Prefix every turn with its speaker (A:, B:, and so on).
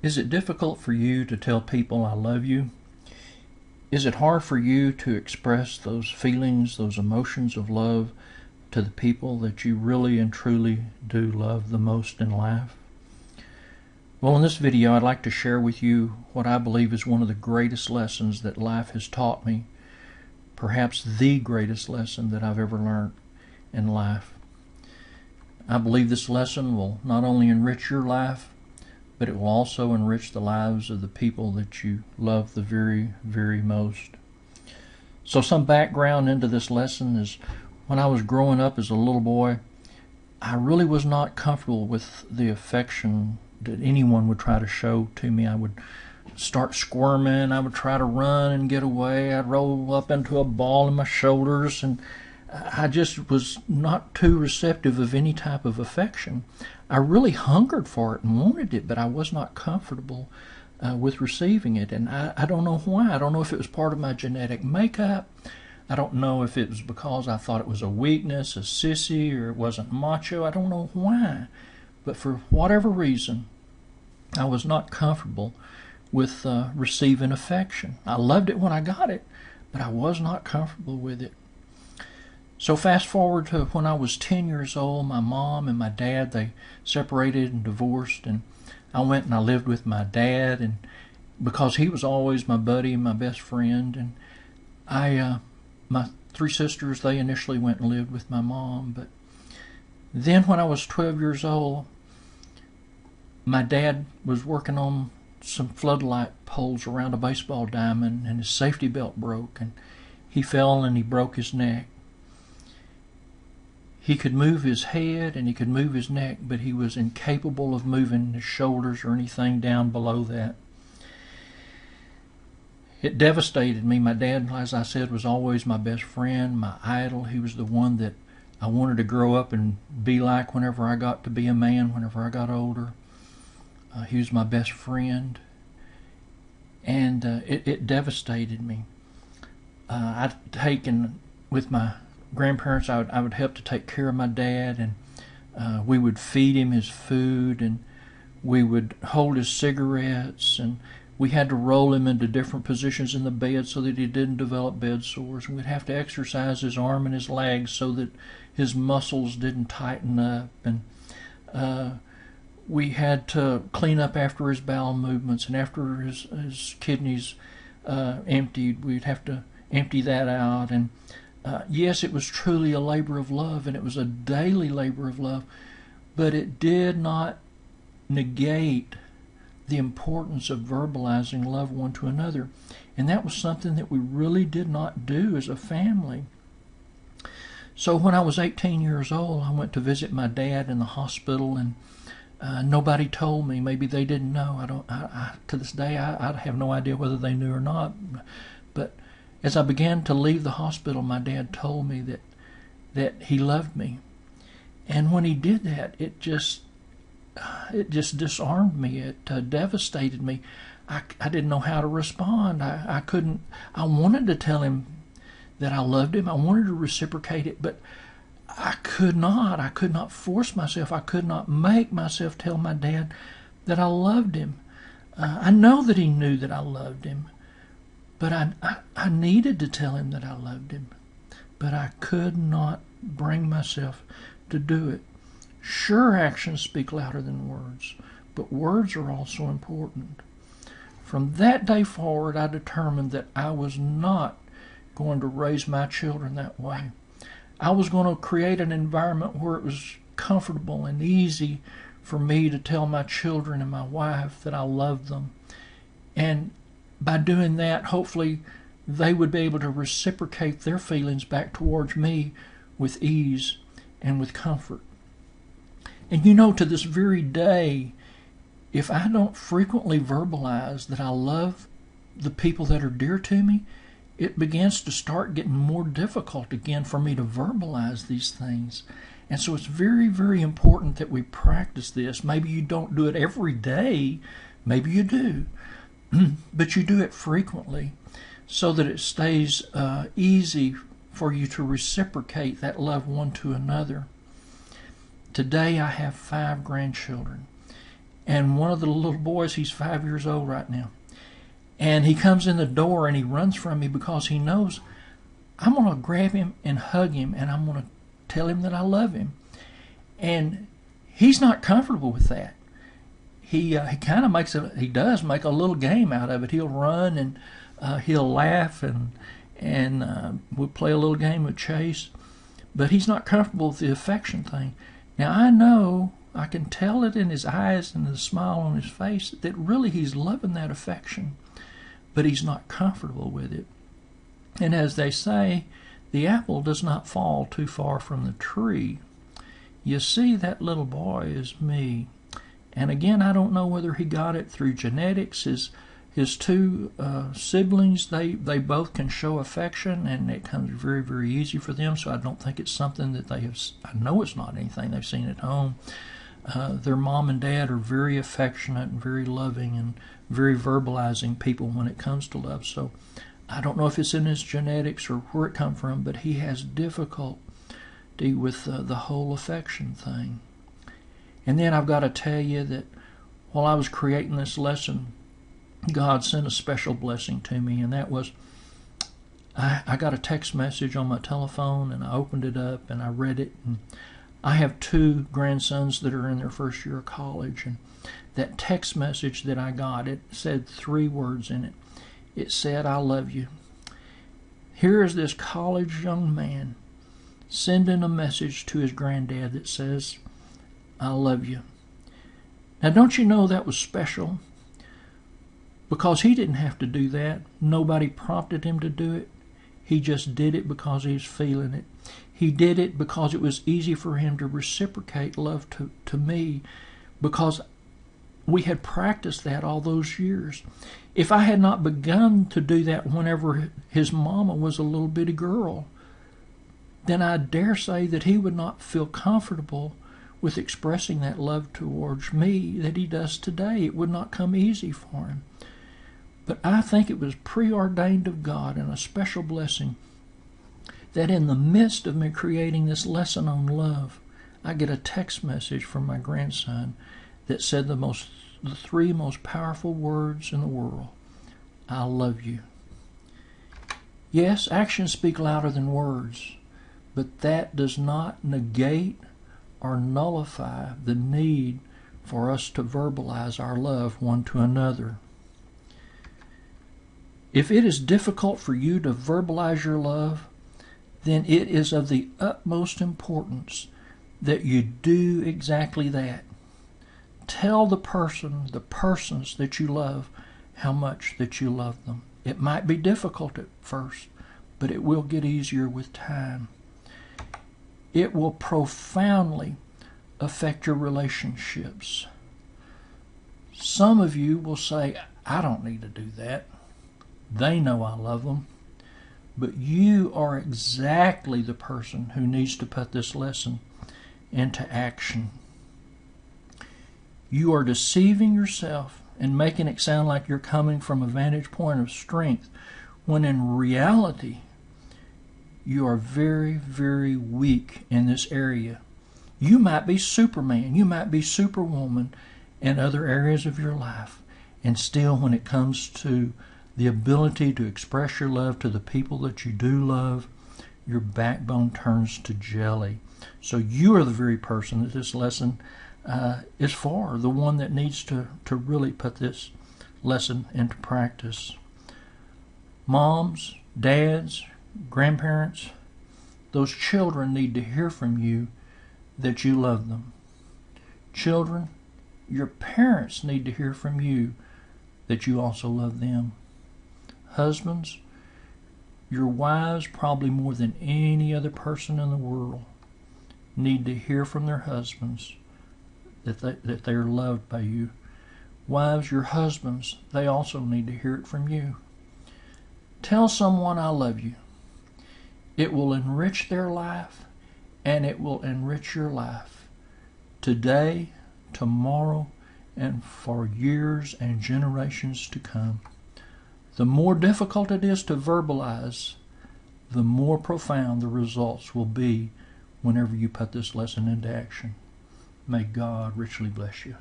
A: Is it difficult for you to tell people I love you? Is it hard for you to express those feelings, those emotions of love to the people that you really and truly do love the most in life? Well, in this video, I'd like to share with you what I believe is one of the greatest lessons that life has taught me, perhaps the greatest lesson that I've ever learned in life. I believe this lesson will not only enrich your life, but it will also enrich the lives of the people that you love the very, very most. So some background into this lesson is when I was growing up as a little boy, I really was not comfortable with the affection that anyone would try to show to me. I would start squirming. I would try to run and get away. I'd roll up into a ball in my shoulders, and I just was not too receptive of any type of affection. I really hungered for it and wanted it, but I was not comfortable with receiving it. And I don't know why. I don't know if it was part of my genetic makeup. I don't know if it was because I thought it was a weakness, a sissy, or it wasn't macho. I don't know why. But for whatever reason, I was not comfortable with receiving affection. I loved it when I got it, but I was not comfortable with it. So fast forward to when I was 10 years old, my mom and my dad, they separated and divorced, and I went and I lived with my dad, and because he was always my buddy and my best friend, and my three sisters, they initially went and lived with my mom. But then when I was 12 years old, my dad was working on some floodlight poles around a baseball diamond, and his safety belt broke, and he fell and he broke his neck. He could move his head and he could move his neck, but he was incapable of moving his shoulders or anything down below that. It devastated me. My dad, as I said, was always my best friend, my idol. He was the one that I wanted to grow up and be like whenever I got to be a man, whenever I got older. He was my best friend, and it devastated me. I'd taken with my grandparents, I would help to take care of my dad, and we would feed him his food, and we would hold his cigarettes, and we had to roll him into different positions in the bed so that he didn't develop bed sores, and we'd have to exercise his arm and his legs so that his muscles didn't tighten up, and we had to clean up after his bowel movements, and after his kidneys emptied, we'd have to empty that out. And yes, it was truly a labor of love, and it was a daily labor of love, but it did not negate the importance of verbalizing love one to another. And that was something that we really did not do as a family. So when I was 18 years old, I went to visit my dad in the hospital, and nobody told me. Maybe they didn't know. To this day, I have no idea whether they knew or not. But as I began to leave the hospital, my dad told me that he loved me. And when he did that, it just disarmed me. It devastated me. I didn't know how to respond. I wanted to tell him that I loved him. I wanted to reciprocate it, but I could not. I could not force myself. I could not make myself tell my dad that I loved him. I know that he knew that I loved him, but I needed to tell him that I loved him, but I could not bring myself to do it. Sure, actions speak louder than words, but words are also important. From that day forward, I determined that I was not going to raise my children that way. I was going to create an environment where it was comfortable and easy for me to tell my children and my wife that I loved them. And by doing that, hopefully they would be able to reciprocate their feelings back towards me with ease and with comfort. And you know, to this very day, if I don't frequently verbalize that I love the people that are dear to me, it begins to start getting more difficult again for me to verbalize these things. And so it's very, very important that we practice this. Maybe you don't do it every day. Maybe you do. But you do it frequently so that it stays easy for you to reciprocate that love one to another. Today I have 5 grandchildren. And one of the little boys, he's 5 years old right now, and he comes in the door and he runs from me because he knows I'm going to grab him and hug him, and I'm going to tell him that I love him. And he's not comfortable with that. He kind of does make a little game out of it. He'll run and he'll laugh and we'll play a little game of chase, but he's not comfortable with the affection thing. Now I know, I can tell it in his eyes and the smile on his face, that really he's loving that affection, but he's not comfortable with it. And as they say, the apple does not fall too far from the tree. You see, that little boy is me. And again, I don't know whether he got it through genetics. His two siblings, they both can show affection, and it comes very, very easy for them. So I don't think it's something that they have. I know it's not anything they've seen at home. Their mom and dad are very affectionate and very loving and very verbalizing people when it comes to love. So I don't know if it's in his genetics or where it comes from, but he has difficulty with the whole affection thing. And then I've got to tell you that while I was creating this lesson, God sent a special blessing to me, and that was I got a text message on my telephone, and I opened it up and I read it. And I have two grandsons that are in their first year of college, and that text message that I got, it said 3 words in it. It said, "I love you." Here is this college young man sending a message to his granddad that says, "I love you." Now, don't you know that was special? Because he didn't have to do that. Nobody prompted him to do it. He just did it because he was feeling it. He did it because it was easy for him to reciprocate love to me, because we had practiced that all those years. If I had not begun to do that whenever his mama was a little bitty girl, then I dare say that he would not feel comfortable with expressing that love towards me that he does today. It would not come easy for him. But I think it was preordained of God and a special blessing that in the midst of me creating this lesson on love, I get a text message from my grandson that said the 3 most powerful words in the world: "I love you." Yes, actions speak louder than words, but that does not negate or nullify the need for us to verbalize our love one to another. If it is difficult for you to verbalize your love, then it is of the utmost importance that you do exactly that. Tell the persons that you love, how much that you love them. It might be difficult at first, but it will get easier with time. It will profoundly affect your relationships. Some of you will say, "I don't need to do that. They know I love them." But you are exactly the person who needs to put this lesson into action. You are deceiving yourself and making it sound like you're coming from a vantage point of strength, when in reality you are very, very weak in this area. You might be Superman, you might be Superwoman in other areas of your life, and still when it comes to the ability to express your love to the people that you do love, your backbone turns to jelly. So you are the very person that this lesson is for, the one that needs to really put this lesson into practice. Moms, dads, grandparents, those children need to hear from you that you love them. Children, your parents need to hear from you that you also love them. Husbands, your wives, probably more than any other person in the world, need to hear from their husbands that they are loved by you. Wives, your husbands, they also need to hear it from you. Tell someone, "I love you." It will enrich their life, and it will enrich your life today, tomorrow, and for years and generations to come. The more difficult it is to verbalize, the more profound the results will be whenever you put this lesson into action. May God richly bless you.